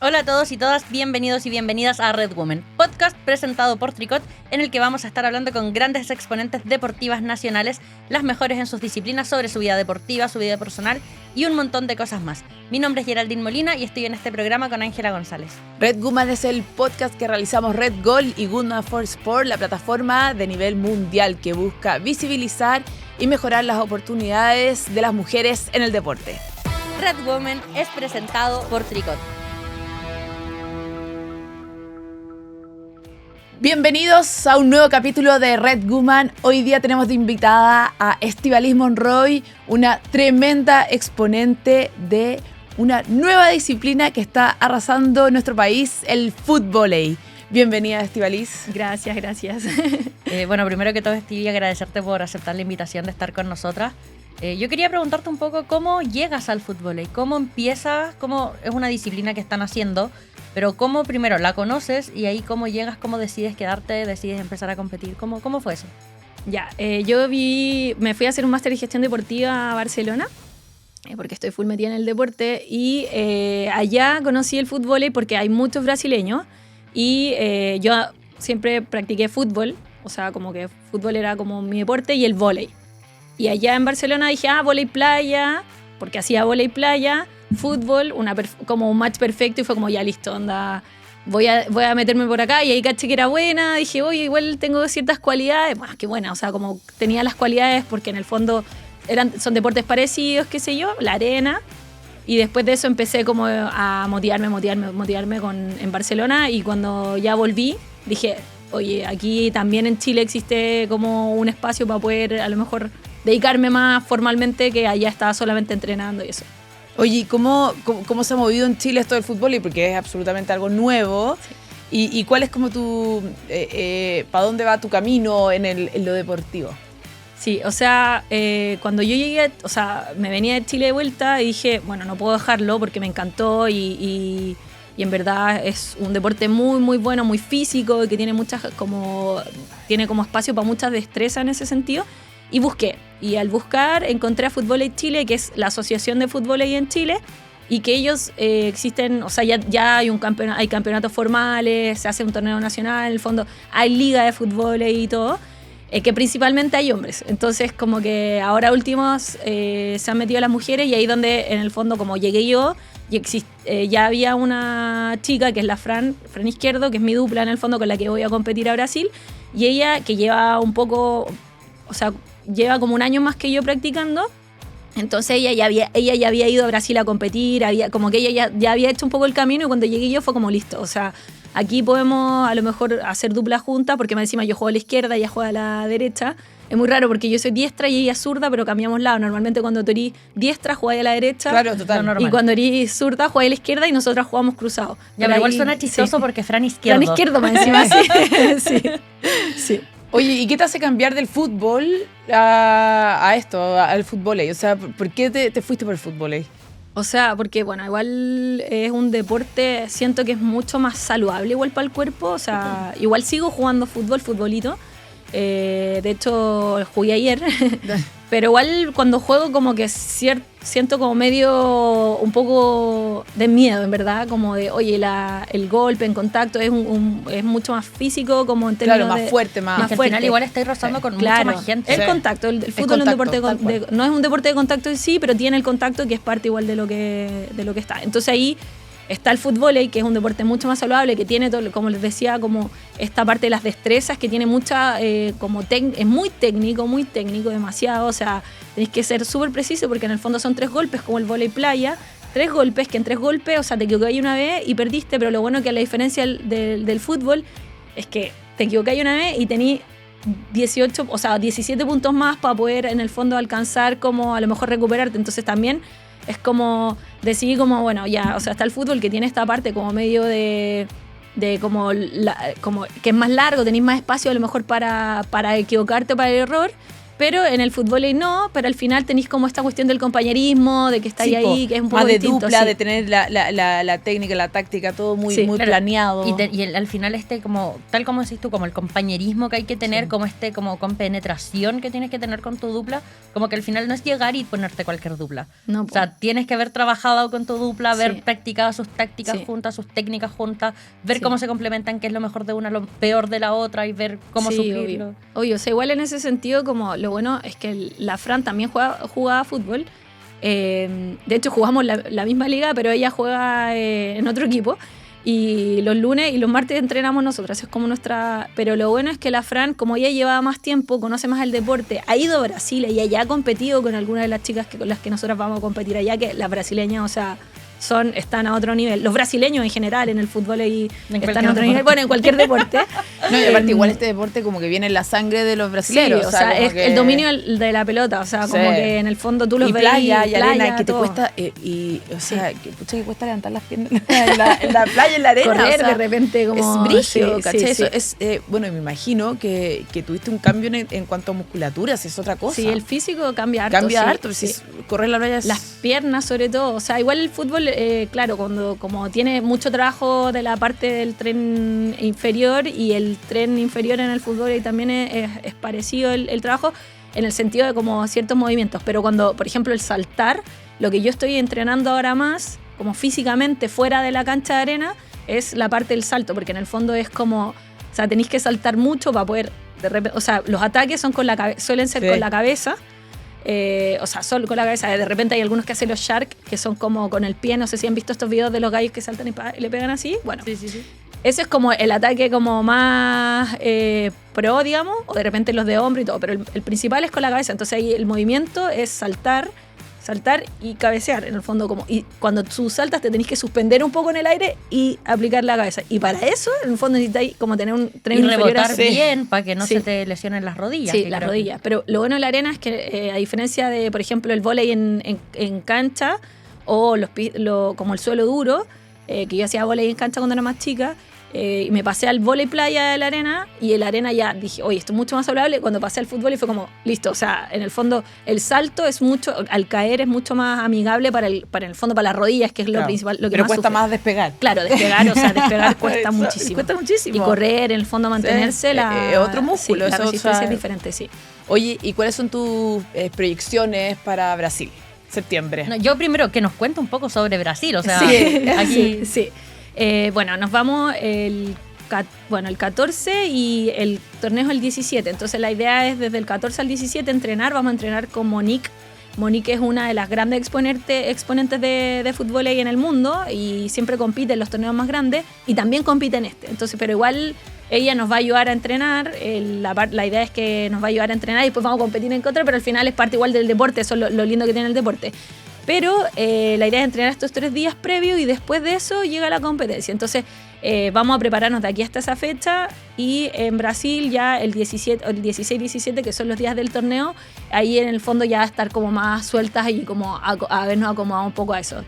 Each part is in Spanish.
Hola a todos y todas, bienvenidos y bienvenidas a Red Women, podcast presentado por Tricot, en el que vamos a estar hablando con grandes exponentes deportivas nacionales, las mejores en sus disciplinas, sobre su vida deportiva, su vida personal y un montón de cosas más. Mi nombre es Geraldine Molina y estoy en este programa con Ángela González. Red Woman es el podcast que realizamos Red Goal y Good Enough for Sport, la plataforma de nivel mundial que busca visibilizar y mejorar las oportunidades de las mujeres en el deporte. Red Women es presentado por Tricot. Bienvenidos a un nuevo capítulo de Red Woman. Hoy día tenemos de invitada a Estíbaliz Monroy, una tremenda exponente de una nueva disciplina que está arrasando en nuestro país, el fútbol. Bienvenida, Estíbaliz. Gracias. Bueno, primero que todo, Estivi, agradecerte por aceptar la invitación de estar con nosotras. Yo quería preguntarte un poco cómo llegas al fútbol, cómo empiezas, cómo es una disciplina que están haciendo, pero cómo primero la conoces y ahí cómo llegas, cómo decides quedarte, decides empezar a competir, ¿cómo fue eso? Ya, yo me fui a hacer un máster en gestión deportiva a Barcelona, porque estoy full metida en el deporte, y allá conocí el fútbol porque hay muchos brasileños y yo siempre practiqué fútbol, o sea, como que fútbol era como mi deporte y el vóley. Y allá en Barcelona dije, vóley playa, porque hacía vóley playa, fútbol, como un match perfecto, y fue como, ya listo, onda, voy a meterme por acá, y ahí caché que era buena, dije, oye, igual tengo ciertas cualidades, bueno, qué buena, o sea, como tenía las cualidades, porque en el fondo son deportes parecidos, qué sé yo, la arena, y después de eso empecé como a motivarme en Barcelona, y cuando ya volví, dije, oye, aquí también en Chile existe como un espacio para poder a lo mejor dedicarme más formalmente, que allá estaba solamente entrenando y eso. Oye, ¿cómo se ha movido en Chile esto del fútbol? Porque es absolutamente algo nuevo. Sí. ¿Y cuál es como para dónde va tu camino en lo deportivo? Sí, o sea, cuando yo llegué, o sea, me venía de Chile de vuelta y dije, bueno, no puedo dejarlo porque me encantó y en verdad es un deporte muy, muy bueno, muy físico y que tiene como espacio para muchas destrezas en ese sentido. Y busqué, y al buscar encontré a Fútbol Chile, que es la asociación de fútbol en Chile, y que ellos existen, o sea, ya hay hay campeonatos formales, se hace un torneo nacional, en el fondo hay liga de fútbol y todo, que principalmente hay hombres. Entonces, como que ahora últimos se han metido las mujeres, y ahí donde en el fondo, como llegué yo, ya había una chica que es la Fran Izquierdo, que es mi dupla en el fondo con la que voy a competir a Brasil, y ella que lleva un poco, o sea, lleva como un año más que yo practicando, entonces ella ya había ido a Brasil a competir, como que ella ya había hecho un poco el camino, y cuando llegué yo fue como listo, o sea, aquí podemos a lo mejor hacer dupla junta, porque encima yo juego a la izquierda, ella juega a la derecha. Es muy raro porque yo soy diestra y ella es zurda, pero cambiamos lado. Normalmente cuando tú eres diestra jugáis a la derecha. Claro, total. Y cuando eres zurda jugáis a la izquierda y nosotras jugamos cruzados. Ya, pero igual suena chistoso, sí. Porque Fran Izquierdo. Fran Izquierdo, más encima, sí. Oye, ¿y qué te hace cambiar del fútbol al fútbol? O sea, ¿por qué te fuiste por el fútbol? O sea, porque, bueno, igual es un deporte, siento que es mucho más saludable igual para el cuerpo. O sea, igual sigo jugando futbolito. De hecho, jugué ayer. Pero igual cuando juego como que siento como medio un poco de miedo, en verdad, como de, oye, el golpe en contacto es mucho más físico, como en términos más fuerte, más fuerte. Al final igual estáis rozando con mucha más gente. El contacto, el fútbol es un deporte no es un deporte de contacto en sí, pero tiene el contacto que es parte igual de lo que está. Entonces ahí está el fútbol, que es un deporte mucho más saludable, que tiene, todo, como les decía, como esta parte de las destrezas, que tiene mucha, es muy técnico, demasiado. O sea, tenés que ser súper preciso, porque en el fondo son 3 golpes, como el vóley playa. 3 golpes, que en 3 golpes, o sea, te equivocáis una vez y perdiste, pero lo bueno que a la diferencia del fútbol es que te equivocáis una vez y tenés 17 puntos más para poder, en el fondo, alcanzar como a lo mejor recuperarte. Entonces también es como decidir como, bueno, ya, o sea, está el fútbol que tiene esta parte como medio de como que es más largo, tenéis más espacio a lo mejor para equivocarte o para el error, Pero en el fútbol no, pero al final tenéis como esta cuestión del compañerismo, de que estáis ahí, que es un poco más de distinto, dupla, sí. de tener la técnica, la táctica, todo muy Sí, claro. planeado. Al final como, tal como decís tú, como el compañerismo que hay que tener, Sí. como compenetración que tienes que tener con tu dupla, como que al final no es llegar y ponerte cualquier dupla. No, O sea, tienes que haber trabajado con tu dupla, haber Sí. practicado sus tácticas Sí. juntas, sus técnicas juntas, ver Sí. cómo se complementan, qué es lo mejor de una, lo peor de la otra y ver cómo Sí, suplirlo. obvio, o sea, igual en ese sentido, como lo bueno es que la Fran también jugaba fútbol. De hecho, jugamos la misma liga, pero ella juega en otro equipo. Y los lunes y los martes entrenamos nosotras. Es como nuestra. Pero lo bueno es que la Fran, como ella llevaba más tiempo, conoce más el deporte, ha ido a Brasil y ella ha competido con algunas de las chicas con las que nosotras vamos a competir allá, que las brasileñas, o sea, están a otro nivel. Los brasileños en general en el fútbol ahí están a otro nivel. Bueno, en cualquier deporte. No, y aparte igual este deporte como que viene en la sangre de los brasileños. Sí, o sea, como es que... el dominio de la pelota, o sea, como Sí. que en el fondo tú los y veis. playa, y arena, que te todo. cuesta, o sea, que, pucha, que cuesta levantar las piernas en la playa, en la arena. Correr o sea, de repente como... es brígido, sí, ¿cachai? sí, Eso sí. es, bueno, y me imagino que tuviste un cambio en cuanto a musculaturas, es otra cosa. Sí, el físico cambia harto. cambia sí, harto, sí. si correr la playa es... Las piernas sobre todo, o sea, igual el fútbol, claro, como tiene mucho trabajo de la parte del tren inferior y el tren inferior en el fútbol y también es parecido el trabajo en el sentido de como ciertos movimientos, pero cuando, por ejemplo, el saltar, lo que yo estoy entrenando ahora más, como físicamente fuera de la cancha de arena, es la parte del salto, porque en el fondo es como, o sea, tenéis que saltar mucho para poder, de repente, o sea, los ataques son suelen ser Sí. con la cabeza. O sea, solo con la cabeza. De repente hay algunos que hacen los shark, que son como con el pie. No sé si han visto estos videos de los gallos que saltan y le pegan así. Bueno, Sí, sí, sí. ese es como el ataque como más pro, digamos, o de repente los de hombro y todo. Pero el principal es con la cabeza. Entonces ahí el movimiento es saltar y cabecear, en el fondo. Y cuando tú saltas te tenés que suspender un poco en el aire y aplicar la cabeza. Y para eso, en el fondo necesitáis como tener un tren Y inferior rebotar así. bien para que no Sí. se te lesionen las rodillas. Sí, que las creo que- rodillas. Pero lo bueno de la arena es que, a diferencia de, por ejemplo, el vóley en cancha o como el suelo duro, que yo hacía vóley en cancha cuando era más chica, y me pasé al vóley playa de la arena, y en la arena ya dije, oye, esto es mucho más saludable. Cuando pasé al fútbol y fue como, listo, o sea, en el fondo el salto es mucho, al caer es mucho más amigable para el fondo, para las rodillas, que es lo Claro. principal, lo que Pero más cuesta sufre. más despegar. Claro, despegar cuesta Eso, muchísimo. cuesta muchísimo. Y correr, en el fondo mantenerse, Sí, otro músculo, sí, la eso, resistencia o sea, es diferente, sí. Oye, ¿y cuáles son tus proyecciones para Brasil? Septiembre. No, yo primero que nos cuente un poco sobre Brasil, o sea, Sí, aquí sí. Bueno, nos vamos el 14 y el torneo es el 17. Entonces la idea es desde el 14 al 17 entrenar. Vamos a entrenar con Monique. Monique es una de las grandes exponentes de fútbol ahí en el mundo y siempre compite en los torneos más grandes y también compite en este. Entonces, pero igual ella nos va a ayudar a entrenar. La idea es que nos va a ayudar a entrenar y después vamos a competir en contra, pero al final es parte igual del deporte. Eso es lo lindo que tiene el deporte. Pero la idea es entrenar estos 3 días previos y después de eso llega la competencia. Entonces vamos a prepararnos de aquí hasta esa fecha y en Brasil ya el 16-17, que son los días del torneo, ahí en el fondo ya estar como más sueltas y como a habernos acomodado un poco a eso.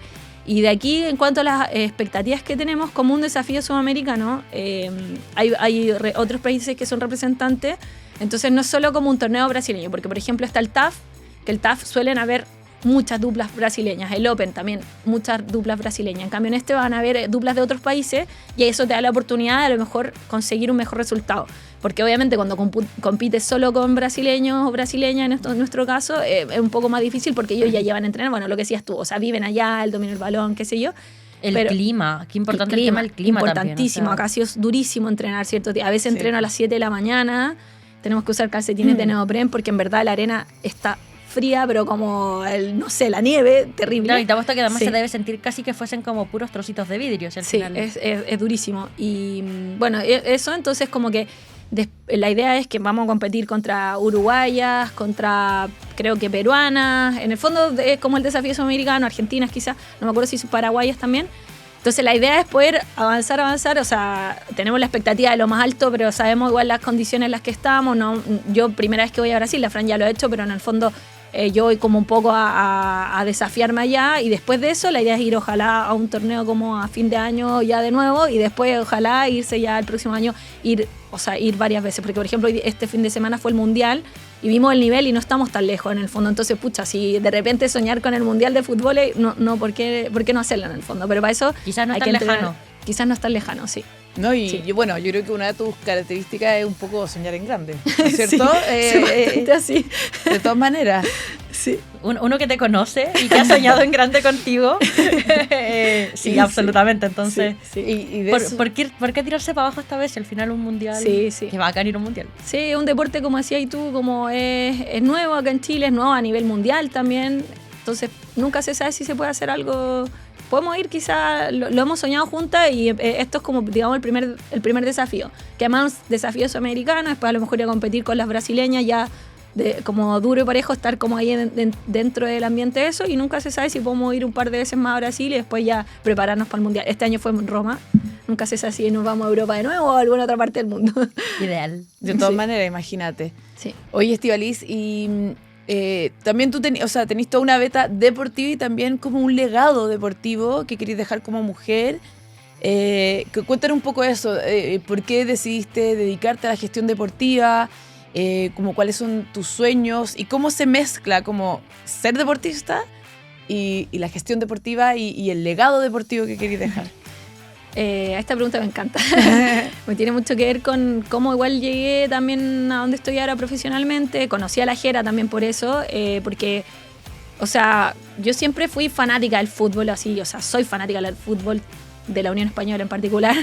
Y de aquí, en cuanto a las expectativas que tenemos como un desafío sudamericano, hay otros países que son representantes, entonces no es solo como un torneo brasileño, porque por ejemplo está el TAF, que el TAF suelen haber muchas duplas brasileñas, el Open también, muchas duplas brasileñas. En cambio en este van a haber duplas de otros países y eso te da la oportunidad de a lo mejor conseguir un mejor resultado. Porque obviamente cuando compites solo con brasileños o brasileñas, en nuestro caso, es un poco más difícil porque ellos ya llevan a entrenar, bueno, lo que decías tú, o sea, viven allá, el dominio del balón, qué sé yo. el clima, qué importante el tema del clima importantísimo, también, o sea, acá ha sido durísimo entrenar, ¿cierto? A veces Sí. entreno a las 7 de la mañana, tenemos que usar calcetines de neopren porque en verdad la arena está fría, pero como, no sé, la nieve, terrible. Claro, y te apuesto que además Sí. se debe sentir casi que fuesen como puros trocitos de vidrio. Si al Sí, final... es durísimo. Y bueno, eso entonces como que la idea es que vamos a competir contra uruguayas, contra creo que peruanas, en el fondo es como el desafío sudamericano, argentinas quizás, no me acuerdo si son paraguayas también. Entonces la idea es poder avanzar, o sea, tenemos la expectativa de lo más alto, pero sabemos igual las condiciones en las que estamos. No, yo primera vez que voy a Brasil, la Fran ya lo ha hecho, pero en el fondo yo voy como un poco a desafiarme allá y después de eso la idea es ir ojalá a un torneo como a fin de año ya de nuevo y después ojalá irse ya el próximo año, ir varias veces, porque por ejemplo este fin de semana fue el Mundial vimos el nivel y no estamos tan lejos en el fondo. Entonces, pucha, si de repente soñar con el Mundial de Fútbol, ¿por qué no hacerlo en el fondo? Pero para eso quizás no hay es tan que entrenar. lejano. Quizás no es tan lejano, sí. No, y Sí. yo creo que una de tus características es un poco soñar en grande, ¿no es cierto? Sí, bastante así. De todas maneras. Sí. Uno que te conoce y que ha soñado en grande contigo. Sí, Sí, absolutamente. Entonces, Sí, y de ¿por, eso- por qué tirarse para abajo esta vez si al final un mundial? Sí, sí. Que va a ganar un mundial. Sí, es un deporte, como decías tú, como es nuevo acá en Chile, es nuevo a nivel mundial también. Entonces, nunca se sabe si se puede hacer algo. Podemos ir, quizás, lo hemos soñado juntas y esto es como, digamos, el primer desafío. Que además es un desafío sudamericano, después a lo mejor ir a competir con las brasileñas ya como duro y parejo, estar como ahí dentro del ambiente de eso, y nunca se sabe si podemos ir un par de veces más a Brasil y después ya prepararnos para el mundial. Este año fue en Roma, nunca se sabe si nos vamos a Europa de nuevo o a alguna otra parte del mundo. Ideal. de todas Sí. maneras, imagínate. Sí. Oye, Estíbaliz, y también tú tenés toda una beta deportiva y también como un legado deportivo que querés dejar como mujer. Cuéntanos un poco eso, ¿por qué decidiste dedicarte a la gestión deportiva? Como cuáles son tus sueños y cómo se mezcla como ser deportista y la gestión deportiva y el legado deportivo que querés dejar. Esta pregunta me encanta. Me tiene mucho que ver con cómo igual llegué también a donde estoy ahora profesionalmente. Conocí a la Jera también por eso, porque, o sea, yo siempre fui fanática del fútbol, así, o sea, soy fanática del fútbol, de la Unión Española en particular,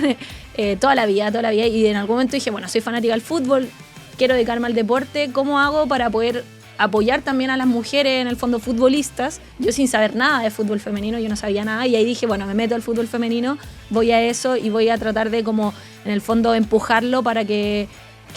toda la vida, y en algún momento dije, bueno, soy fanática del fútbol, quiero dedicarme al deporte, ¿cómo hago para poder apoyar también a las mujeres, en el fondo futbolistas? Yo sin saber nada de fútbol femenino, yo no sabía nada, y ahí dije, bueno, me meto al fútbol femenino, voy a eso y voy a tratar de como, en el fondo, empujarlo para que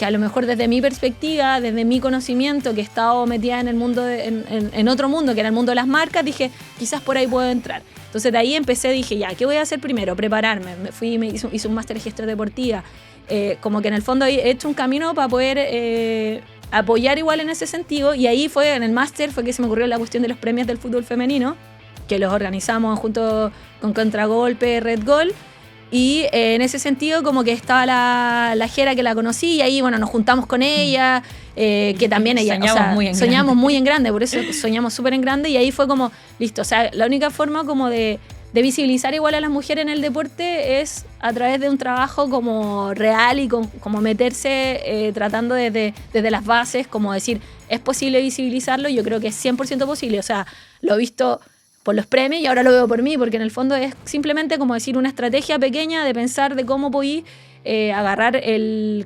a lo mejor desde mi perspectiva, desde mi conocimiento, que he estado metida en el mundo, en otro mundo, que era el mundo de las marcas, dije, quizás por ahí puedo entrar. Entonces de ahí empecé, dije, ya, ¿qué voy a hacer primero? Prepararme. Hice un máster de gestión deportiva. Como que en el fondo he hecho un camino para poder apoyar igual en ese sentido, y ahí fue, en el máster, fue que se me ocurrió la cuestión de los premios del fútbol femenino, que los organizamos junto con Contragolpe, Red Gol, y en ese sentido como que estaba la Jera, que la conocí, y ahí, bueno, nos juntamos con ella, que también ella, soñamos muy en grande, por eso soñamos súper en grande, y ahí fue como, listo, o sea, la única forma como de visibilizar igual a las mujeres en el deporte es a través de un trabajo como real y como meterse tratando desde las bases, como decir, es posible visibilizarlo. Yo creo que es 100% posible, o sea, lo he visto por los premios y ahora lo veo por mí, porque en el fondo es simplemente como decir una estrategia pequeña de pensar de cómo podí agarrar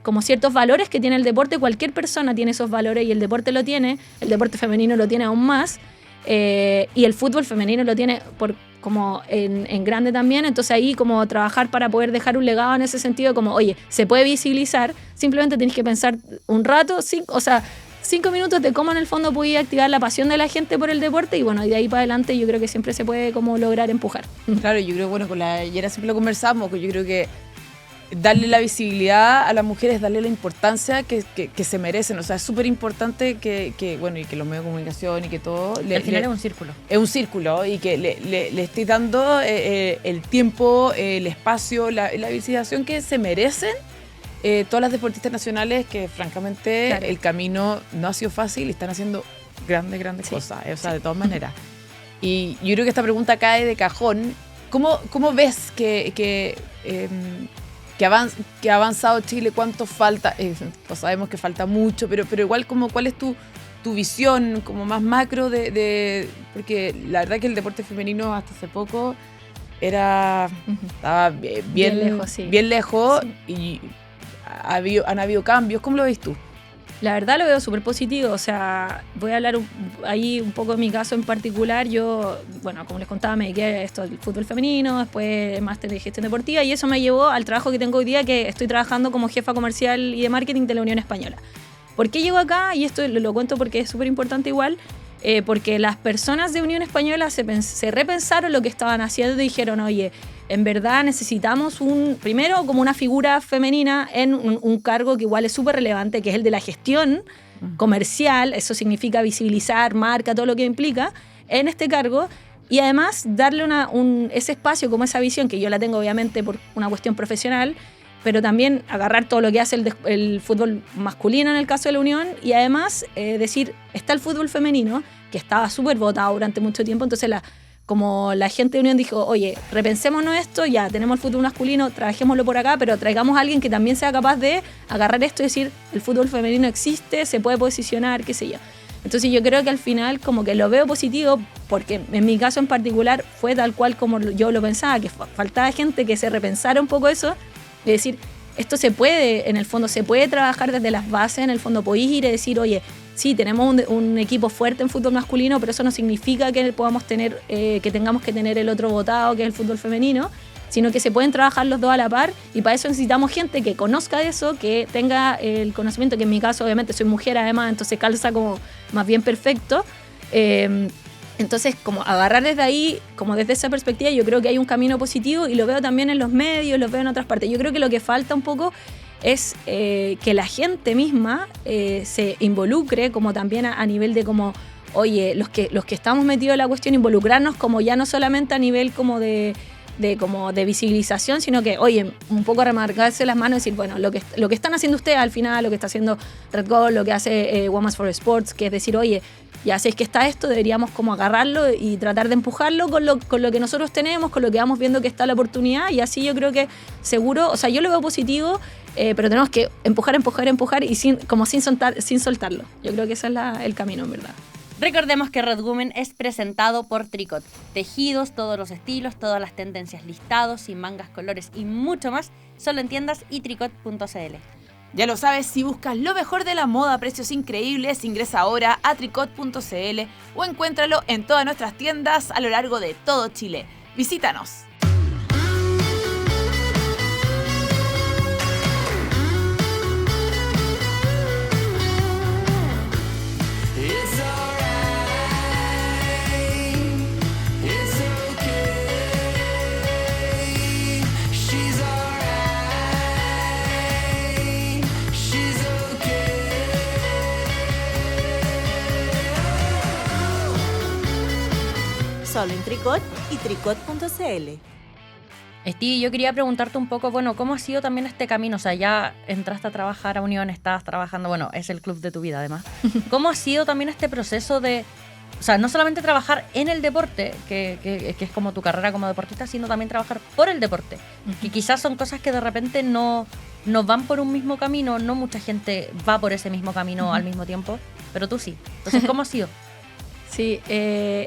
como ciertos valores que tiene el deporte. Cualquier persona tiene esos valores y el deporte lo tiene, el deporte femenino lo tiene aún más, y el fútbol femenino lo tiene como en grande también. Entonces ahí como trabajar para poder dejar un legado en ese sentido, como, oye, se puede visibilizar, simplemente tenés que pensar un rato, 5 minutos de cómo en el fondo podía activar la pasión de la gente por el deporte, y bueno, y de ahí para adelante yo creo que siempre se puede como lograr empujar. Claro, yo creo, bueno, con la Yera siempre lo conversamos, que yo creo que darle la visibilidad a las mujeres, darle la importancia que se merecen. O sea, es súper importante que, bueno, y que los medios de comunicación y que todo... Al final es un círculo. Es un círculo, y que le estés dando el tiempo, el espacio, la visibilización que se merecen todas las deportistas nacionales, que francamente Claro. el camino no ha sido fácil y están haciendo grandes Sí, cosas, o sea, de todas maneras. Y yo creo que esta pregunta cae de cajón. ¿Cómo ves que ha avanzado Chile? ¿Cuánto falta? Pues sabemos que falta mucho, pero igual, ¿cuál es tu visión como más macro porque la verdad que el deporte femenino hasta hace poco estaba bien lejos, sí. bien lejos, Sí. y han habido cambios? ¿Cómo lo ves tú? La verdad lo veo súper positivo, o sea, voy a hablar ahí un poco de mi caso en particular. Yo, bueno, como les contaba, me dediqué a esto del fútbol femenino, después máster de gestión deportiva, y eso me llevó al trabajo que tengo hoy día, que estoy trabajando como jefa comercial y de marketing de la Unión Española. ¿Por qué llego acá? Y esto lo cuento porque es súper importante igual, porque las personas de Unión Española se repensaron lo que estaban haciendo y dijeron, oye, en verdad necesitamos primero como una figura femenina en un cargo que igual es súper relevante, que es el de la gestión comercial. Eso significa visibilizar marca, todo lo que implica en este cargo, y además darle ese espacio, como esa visión, que yo la tengo obviamente por una cuestión profesional, pero también agarrar todo lo que hace el fútbol masculino en el caso de la Unión y además decir, está el fútbol femenino, que estaba súper votado durante mucho tiempo, entonces como la gente de Unión dijo, oye, repensémonos esto, ya tenemos el fútbol masculino, trabajémoslo por acá, pero traigamos a alguien que también sea capaz de agarrar esto y decir, el fútbol femenino existe, se puede posicionar, qué sé yo. Entonces yo creo que al final como que lo veo positivo, porque en mi caso en particular fue tal cual como yo lo pensaba, que faltaba gente que se repensara un poco eso, y decir, esto se puede, en el fondo se puede trabajar desde las bases, en el fondo podéis ir y decir, oye, sí, tenemos un equipo fuerte en fútbol masculino, pero eso no significa que podamos tener, que tengamos que tener el otro votado, que es el fútbol femenino, sino que se pueden trabajar los dos a la par, y para eso necesitamos gente que conozca eso, que tenga el conocimiento, que en mi caso obviamente soy mujer además, entonces calza como más bien perfecto. Entonces, como agarrar desde ahí, como desde esa perspectiva, yo creo que hay un camino positivo y lo veo también en los medios, lo veo en otras partes. Yo creo que lo que falta un poco es que la gente misma se involucre, como también a nivel de como, oye, los que estamos metidos en la cuestión, involucrarnos como ya no solamente a nivel como de visibilización, sino que, oye, un poco remarcarse las manos y decir, bueno, lo que están haciendo ustedes al final, lo que está haciendo Red Gold, lo que hace Women's for Sports, que es decir, oye, ya sé que está esto, deberíamos como agarrarlo y tratar de empujarlo con lo que nosotros tenemos, con lo que vamos viendo que está la oportunidad, y así yo creo que seguro, o sea, yo lo veo positivo, pero tenemos que empujar y sin soltarlo. Yo creo que ese es el camino, en verdad. Recordemos que Red Women es presentado por Tricot. Tejidos, todos los estilos, todas las tendencias listados, sin mangas, colores y mucho más, solo en tiendas y tricot.cl. Ya lo sabes, si buscas lo mejor de la moda a precios increíbles, ingresa ahora a tricot.cl o encuéntralo en todas nuestras tiendas a lo largo de todo Chile. Visítanos. Solo en Tricot y tricot.cl. Steve, yo quería preguntarte un poco, bueno, ¿cómo ha sido también este camino? O sea, ya entraste a trabajar a Unión, estás trabajando, bueno, es el club de tu vida además. ¿Cómo ha sido también este proceso de, o sea, no solamente trabajar en el deporte, que es como tu carrera como deportista, sino también trabajar por el deporte? Que quizás son cosas que de repente no van por un mismo camino, no mucha gente va por ese mismo camino al mismo tiempo, pero tú sí. Entonces, ¿cómo ha sido? Sí,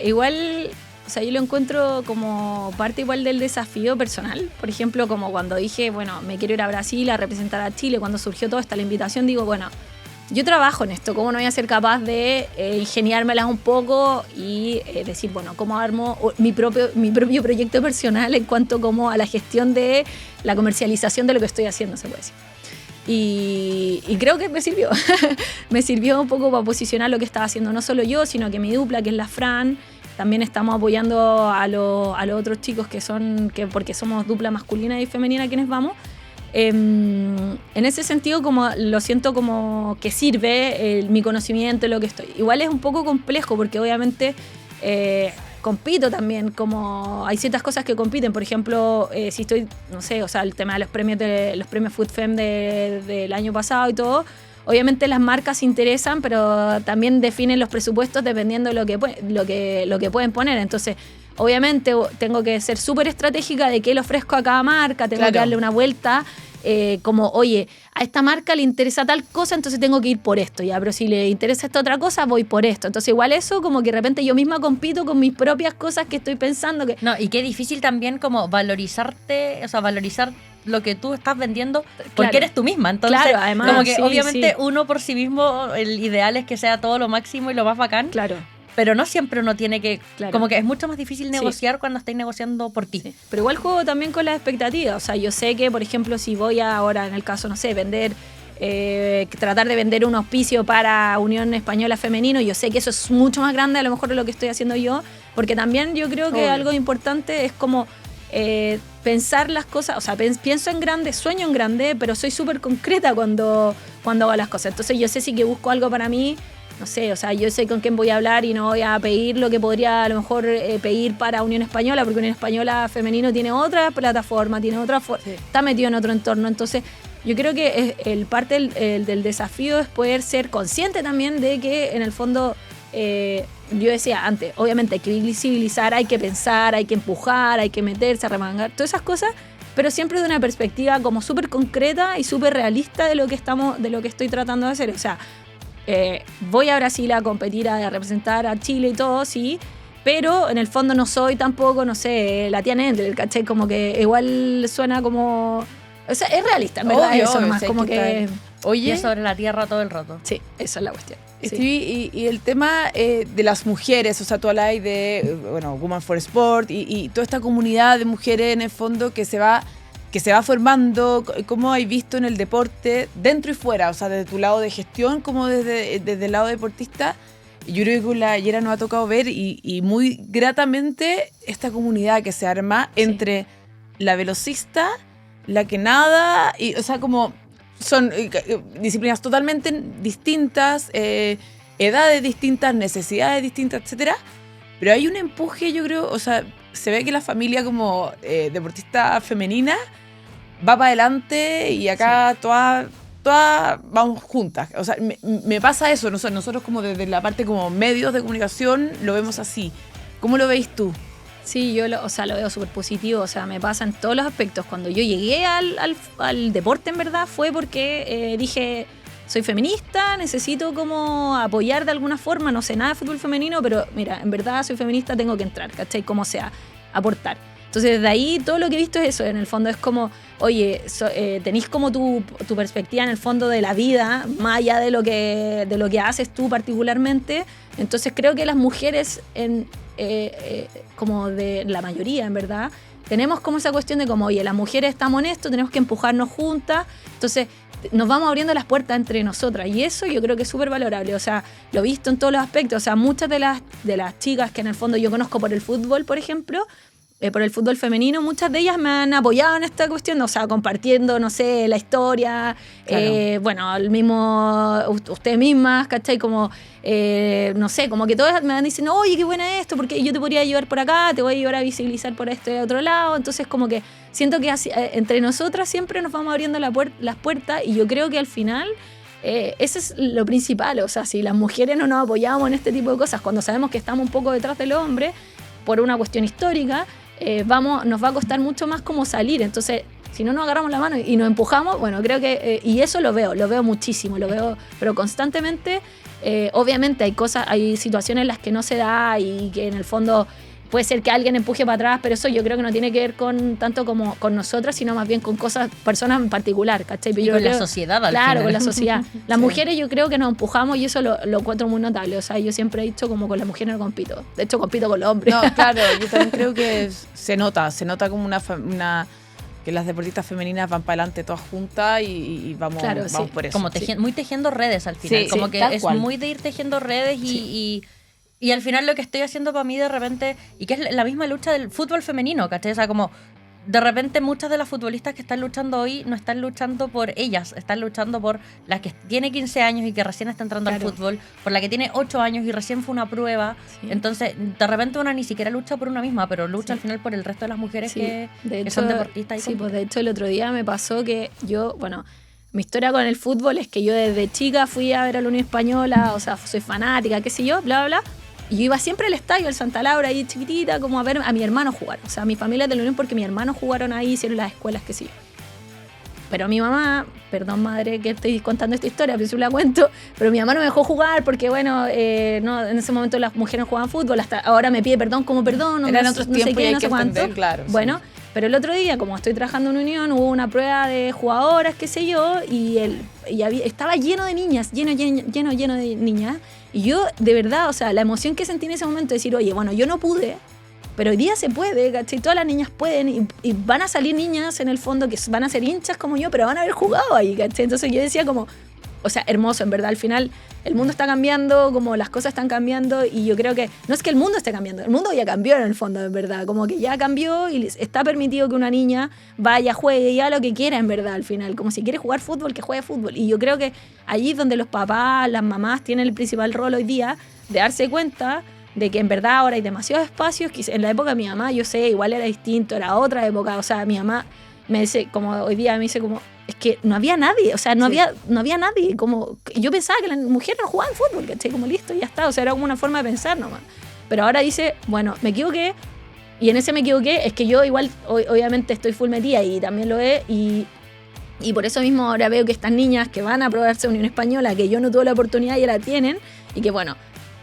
igual, o sea, yo lo encuentro como parte igual del desafío personal. Por ejemplo, como cuando dije, bueno, me quiero ir a Brasil a representar a Chile, cuando surgió toda esta la invitación, digo, bueno, yo trabajo en esto, ¿cómo no voy a ser capaz de ingeniármelas un poco y decir, bueno, cómo armo mi propio proyecto personal en cuanto como a la gestión de la comercialización de lo que estoy haciendo, se puede decir? Y creo que me sirvió. Me sirvió un poco para posicionar lo que estaba haciendo no solo yo, sino que mi dupla, que es la Fran. También estamos apoyando a los otros chicos porque somos dupla masculina y femenina quienes vamos. En ese sentido, como lo siento como que sirve mi conocimiento, lo que estoy. Igual es un poco complejo porque obviamente compito también, como hay ciertas cosas que compiten. Por ejemplo, si estoy, no sé, o sea, el tema de los premios Food Fem del año pasado y todo. Obviamente las marcas se interesan, pero también definen los presupuestos dependiendo de lo que pueden poner. Entonces, obviamente tengo que ser súper estratégica de qué le ofrezco a cada marca, tengo que darle una vuelta, como, oye, a esta marca le interesa tal cosa, entonces tengo que ir por esto, ya, pero si le interesa esta otra cosa, voy por esto. Entonces, igual eso, como que de repente yo misma compito con mis propias cosas que estoy pensando que... No, y qué difícil también como valorizarte, o sea, valorizar lo que tú estás vendiendo porque claro, eres tú misma. Entonces, claro, además, como que sí, obviamente sí. uno por sí mismo, el ideal es que sea todo lo máximo y lo más bacán. Claro. Pero no siempre uno tiene que... Claro. Como que es mucho más difícil negociar cuando estáis negociando por ti. Sí. Pero igual juego también con las expectativas. O sea, yo sé que, por ejemplo, si voy ahora, en el caso, no sé, tratar de vender un auspicio para Unión Española Femenino, yo sé que eso es mucho más grande a lo mejor de lo que estoy haciendo yo, porque también yo creo que algo importante es como pensar las cosas, o sea, pienso en grande, sueño en grande, pero soy súper concreta cuando hago las cosas. Entonces yo sé si que busco algo para mí, no sé, o sea, yo sé con quién voy a hablar y no voy a pedir lo que podría a lo mejor pedir para Unión Española, porque Unión Española femenino tiene otra plataforma, tiene otra está metido en otro entorno. Entonces, yo creo que el parte del desafío es poder ser consciente también de que en el fondo, yo decía antes, obviamente hay que visibilizar, hay que pensar, hay que empujar, hay que meterse, arremangar, todas esas cosas, pero siempre de una perspectiva como súper concreta y súper realista de lo que estoy tratando de hacer. O sea, voy a Brasil a competir, a representar a Chile y todo, sí, pero en el fondo no soy tampoco, no sé, la tía Nendel, ¿cachai? Como que igual suena como... O sea, es realista, en verdad, Obvio, eso obvio, nomás, sí, como que... Y Oye, es sobre la tierra todo el rato. Sí, eso es la cuestión. Sí. Stevie, y el tema de las mujeres, o sea, tú hablas de, bueno, Women for Sport y toda esta comunidad de mujeres en el fondo que se va formando. ¿Cómo has visto en el deporte dentro y fuera? O sea, desde tu lado de gestión como desde el lado deportista. Yo creo que con la Yera nos ha tocado ver y muy gratamente esta comunidad que se arma entre la velocista, la que nada, y, o sea, como son disciplinas totalmente distintas, edades distintas, necesidades distintas, etcétera. Pero hay un empuje, yo creo, o sea, se ve que la familia como deportista femenina va para adelante y acá todas vamos juntas. O sea, me pasa eso, nosotros como desde la parte como medios de comunicación lo vemos así. ¿Cómo lo veis tú? Sí, yo lo veo súper positivo, o sea, me pasa en todos los aspectos. Cuando yo llegué al deporte, en verdad, fue porque dije, soy feminista, necesito como apoyar de alguna forma, no sé nada de fútbol femenino, pero mira, en verdad soy feminista, tengo que entrar, ¿cachai? Como sea, aportar. Entonces, desde ahí todo lo que he visto es eso, en el fondo es como, oye, tenéis como tu perspectiva en el fondo de la vida, más allá de lo que haces tú particularmente. Entonces, creo que las mujeres como de la mayoría, en verdad, tenemos como esa cuestión de como, oye, las mujeres estamos en esto, tenemos que empujarnos juntas, entonces nos vamos abriendo las puertas entre nosotras y eso yo creo que es súper valorable, o sea, lo he visto en todos los aspectos, o sea, muchas de las chicas que en el fondo yo conozco por el fútbol, por ejemplo, por el fútbol femenino, muchas de ellas me han apoyado en esta cuestión, o sea, compartiendo, no sé, la historia, claro. Bueno, el mismo, ustedes mismas, ¿cachai? Como, no sé, como que todas me van diciendo, oye, qué buena esto, porque yo te podría llevar por acá, te voy a llevar a visibilizar por este otro lado, entonces como que siento que así, entre nosotras siempre nos vamos abriendo las puertas y yo creo que al final... ese es lo principal, o sea, si las mujeres no nos apoyamos en este tipo de cosas, cuando sabemos que estamos un poco detrás del hombre, por una cuestión histórica, nos va a costar mucho más como salir. Entonces, si no nos agarramos la mano y nos empujamos, bueno, creo que, y eso lo veo muchísimo, lo veo, pero constantemente. Obviamente hay situaciones en las que no se da y que en el fondo puede ser que alguien empuje para atrás, pero eso yo creo que no tiene que ver tanto como con nosotras, sino más bien con personas en particular, ¿cachai? Y con la sociedad al final. Claro, con la sociedad. Las mujeres yo creo que nos empujamos y eso lo encuentro muy notable. O sea, yo siempre he dicho como con las mujeres no compito. De hecho, compito con los hombres. No, claro, yo también creo que se nota como que las deportistas femeninas van para adelante todas juntas y vamos por eso. Como muy tejiendo redes al final. Sí, como sí, que es cual. Muy de ir tejiendo redes y al final lo que estoy haciendo para mí de repente, y que es la misma lucha del fútbol femenino, ¿cachai? O sea, como de repente muchas de las futbolistas que están luchando hoy no están luchando por ellas, están luchando por la que tiene 15 años y que recién está entrando al fútbol, por la que tiene 8 años y recién fue una prueba. Sí. Entonces, de repente una ni siquiera lucha por una misma, pero lucha al final por el resto de las mujeres que son deportistas. Sí, pues de hecho el otro día me pasó que yo, bueno... Mi historia con el fútbol es que yo desde chica fui a ver a la Unión Española, o sea, soy fanática, qué sé yo, bla, bla, bla. Y yo iba siempre al estadio, al Santa Laura, ahí chiquitita, como a ver a mi hermano jugar. O sea, mi familia es de la Unión porque mis hermanos jugaron ahí, hicieron las escuelas, qué sé yo. Pero mi mamá, perdón madre que estoy contando esta historia, pero si la cuento, pero mi mamá no me dejó jugar porque, bueno, no, en ese momento las mujeres no jugaban fútbol, hasta ahora me pide perdón como perdón, no, eran otros tiempos sé qué, y hay no sé que cuánto. entender, claro. Bueno, sí. Pero el otro día, como estoy trabajando en Unión, hubo una prueba de jugadoras, qué sé yo, y estaba lleno de niñas, lleno de niñas. Y yo, de verdad, o sea, la emoción que sentí en ese momento de decir, oye, bueno, yo no pude, pero hoy día se puede, ¿cachai? Todas las niñas pueden y van a salir niñas en el fondo que van a ser hinchas como yo, pero van a haber jugado ahí, ¿cachai? Entonces yo decía como, o sea, hermoso, en verdad. Al final, el mundo está cambiando, como las cosas están cambiando, y yo creo que no es que el mundo esté cambiando, el mundo ya cambió en el fondo, en verdad. Como que ya cambió y está permitido que una niña vaya, juegue y haga lo que quiera, en verdad, al final. Como si quiere jugar fútbol, que juegue fútbol. Y yo creo que allí es donde los papás, las mamás tienen el principal rol hoy día de darse cuenta de que en verdad ahora hay demasiados espacios. En la época de mi mamá, yo sé, igual era distinto, era otra época. O sea, mi mamá me dice, como hoy día me dice como, es que no había nadie, o sea, no había nadie. Como, yo pensaba que las mujeres no jugaban fútbol, ¿cachai? Como listo, ya está. O sea, era como una forma de pensar nomás. Pero ahora dice, bueno, me equivoqué, y en ese me equivoqué es que yo igual, obviamente estoy full metida y también lo he, y por eso mismo ahora veo que estas niñas que van a probarse Unión Española, que yo no tuve la oportunidad y ya la tienen, y que bueno,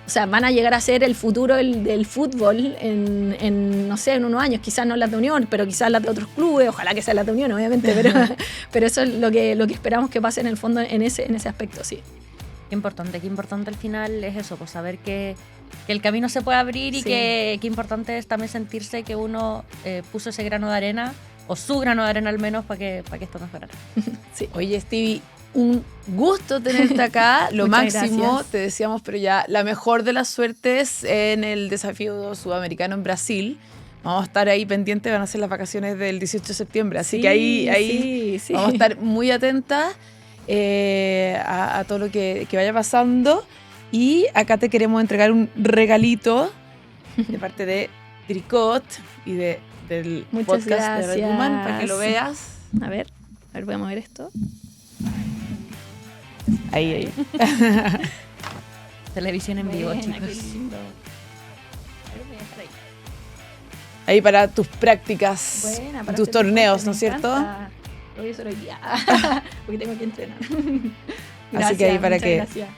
o sea, van a llegar a ser el futuro del fútbol no sé, en unos años. Quizás no las de Unión, pero quizás las de otros clubes. Ojalá que sean las de Unión, obviamente. Pero eso es lo que esperamos que pase en el fondo en ese aspecto, sí. Qué importante al final es eso, pues saber que el camino se puede abrir y qué importante es también sentirse que uno puso ese grano de arena, o su grano de arena al menos, para que esto mejorara. Sí. Oye, Stevie, un gusto tenerte acá, lo Muchas máximo, gracias. te decíamos, pero ya la mejor de las suertes en el desafío sudamericano en Brasil. Vamos a estar ahí pendientes, van a ser las vacaciones del 18 de septiembre, así que ahí sí. vamos a estar muy atentas a todo lo que vaya pasando. Y acá te queremos entregar un regalito de parte de Tricot y del Muchas podcast de Red gracias. Woman, para que lo veas. A ver, voy a mover esto. Ahí. Televisión en vivo, Buena, chicos. qué lindo. A ver, voy a dejar ahí. Ahí para tus prácticas, Buena, para tus hacer torneos, deporte, ¿no me es cierto? encanta. Lo voy a hacer hoy día, porque tengo que entrenar. Así que ahí para muchas que gracias.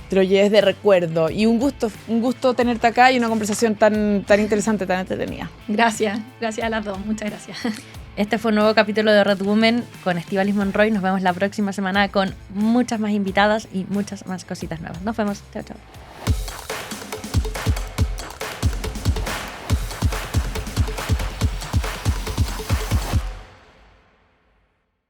te lo lleves de recuerdo. Y un gusto tenerte acá y una conversación tan interesante, tan entretenida. Gracias a las dos, muchas gracias. Este fue un nuevo capítulo de Red Women con Estíbaliz Monroy. Nos vemos la próxima semana con muchas más invitadas y muchas más cositas nuevas. Nos vemos. Chao, chao.